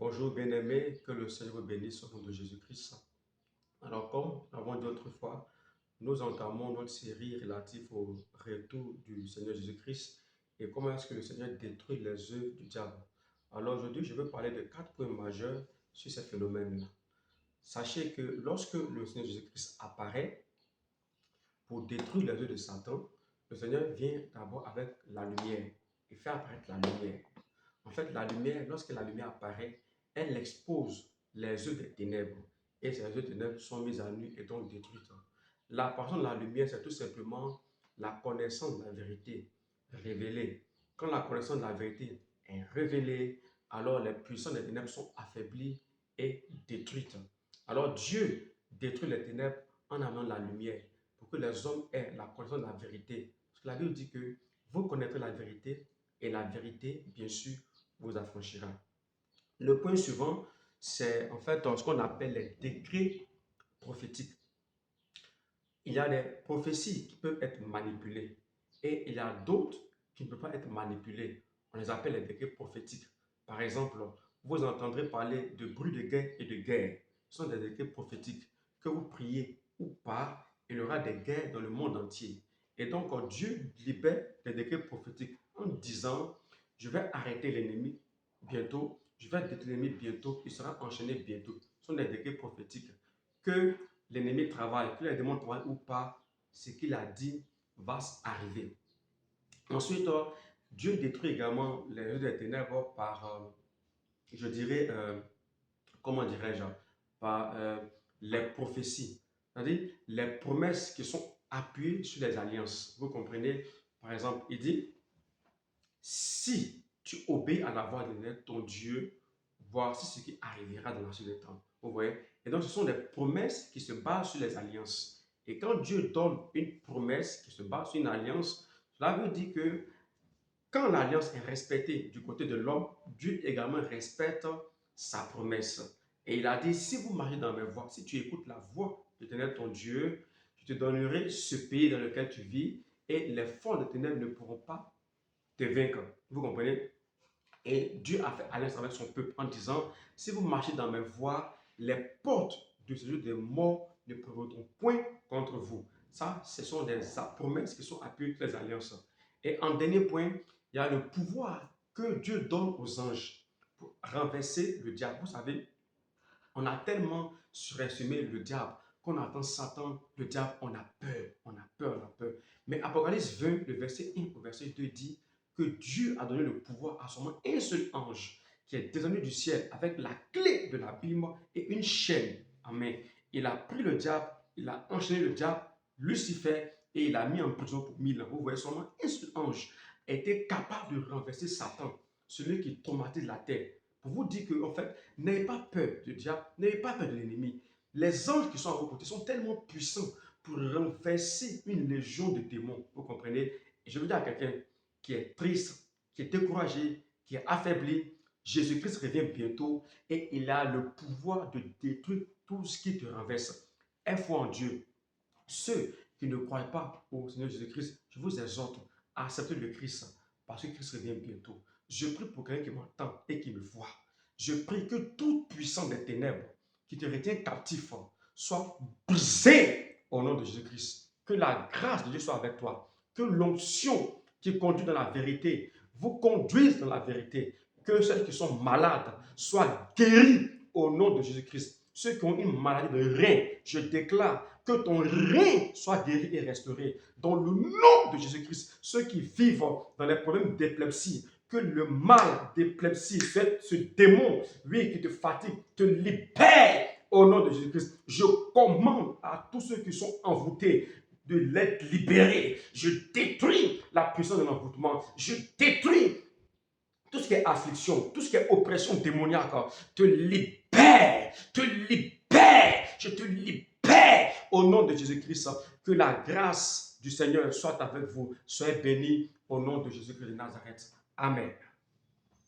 Bonjour bien-aimés, que le Seigneur vous bénisse au nom de Jésus-Christ. Alors comme nous l'avons dit autrefois, nous entamons notre série relative au retour du Seigneur Jésus-Christ et comment est-ce que le Seigneur détruit les œuvres du diable. Alors aujourd'hui, je veux parler de 4 points majeurs sur ce phénomène-là. Sachez que lorsque le Seigneur Jésus-Christ apparaît pour détruire les œuvres de Satan, le Seigneur vient d'abord avec la lumière et fait apparaître la lumière. En fait, la lumière, lorsque la lumière apparaît, elle expose les œuvres des ténèbres. Et ces œuvres des ténèbres sont mises à nu et donc détruites. L'apparition de la lumière, c'est tout simplement la connaissance de la vérité révélée. Quand la connaissance de la vérité est révélée, alors les puissances des ténèbres sont affaiblies et détruites. Alors Dieu détruit les ténèbres en amenant la lumière pour que les hommes aient la connaissance de la vérité. Parce que la Bible dit que vous connaîtrez la vérité et la vérité, bien sûr, vous affranchira. Le point suivant, c'est en fait ce qu'on appelle les décrets prophétiques. Il y a des prophéties qui peuvent être manipulées et il y a d'autres qui ne peuvent pas être manipulées. On les appelle les décrets prophétiques. Par exemple, vous entendrez parler de bruit de guerre et de guerre. Ce sont des décrets prophétiques. Que vous priez ou pas, il y aura des guerres dans le monde entier. Et donc, Dieu libère des décrets prophétiques en disant, je vais arrêter l'ennemi bientôt, je vais détruire l'ennemi bientôt, il sera enchaîné bientôt. Ce sont des décrets prophétiques. Que l'ennemi travaille, que les démons travaillent ou pas, ce qu'il a dit va arriver. Ensuite, Dieu détruit également les œuvres des ténèbres par, je dirais, comment dirais-je, par les prophéties. C'est-à-dire les promesses qui sont appuyées sur les alliances. Vous comprenez? Par exemple, il dit, si tu obéis à la voix de ton Dieu, voici ce qui arrivera dans la suite des temps. Vous voyez? Et donc, ce sont des promesses qui se basent sur les alliances. Et quand Dieu donne une promesse qui se base sur une alliance, cela veut dire que quand l'alliance est respectée du côté de l'homme, Dieu également respecte sa promesse. Et il a dit, si vous marchez dans mes voies, si tu écoutes la voix de l'Éternel ton Dieu, je te donnerai ce pays dans lequel tu vis et les forces des ténèbres ne pourront pas te vaincre. Vous comprenez? Et Dieu a fait alliance avec son peuple en disant, si vous marchez dans mes voies, les portes de ce lieu de mort ne prévaudront point contre vous. Ça, ce sont des promesses qui sont appuyées sur les alliances. Et en dernier point, il y a le pouvoir que Dieu donne aux anges pour renverser le diable. Vous savez, on a tellement surestimé le diable qu'on entend Satan, le diable, on a peur, on a peur, on a peur. Mais Apocalypse 20, le verset 1 au verset 2 dit que Dieu a donné le pouvoir à seulement un seul ange qui est descendu du ciel avec la clé de l'abîme et une chaîne en main. Il a pris le diable, il a enchaîné le diable, Lucifer, et il l'a mis en prison pour 1000 ans. Vous voyez, seulement un seul ange était capable de renverser Satan, celui qui traumatise la terre. Pour vous dire que, en fait, n'ayez pas peur du diable, n'ayez pas peur de l'ennemi. Les anges qui sont à vos côtés sont tellement puissants pour renverser une légion de démons. Vous comprenez? Et je veux dire à quelqu'un qui est triste, qui est découragé, qui est affaibli, Jésus-Christ revient bientôt et il a le pouvoir de détruire tout ce qui te renverse. Aie foi en Dieu. Ceux qui ne croient pas au Seigneur Jésus-Christ, je vous exhorte à accepter le Christ parce que Christ revient bientôt. Je prie pour quelqu'un qui m'entend et qui me voit. Je prie que toute puissance des ténèbres qui te retient captif soit brisée au nom de Jésus-Christ. Que la grâce de Dieu soit avec toi. Que l'onction qui conduit dans la vérité vous conduise dans la vérité. Que ceux qui sont malades soient guéris au nom de Jésus-Christ. Ceux qui ont une maladie de rein, je déclare que ton rein soit guéri et restauré. Dans le nom de Jésus-Christ, ceux qui vivent dans les problèmes d'épilepsie, que le mal d'épilepsie, ce démon, oui, qui te fatigue, te libère au nom de Jésus-Christ. Je commande à tous ceux qui sont envoûtés de l'être libérés. Je détruis la puissance de l'envoûtement. Je détruis tout ce qui est affliction, tout ce qui est oppression démoniaque. Te libère, te libère. Je te libère au nom de Jésus-Christ. Que la grâce du Seigneur soit avec vous. Soyez bénis au nom de Jésus-Christ de Nazareth. Amen.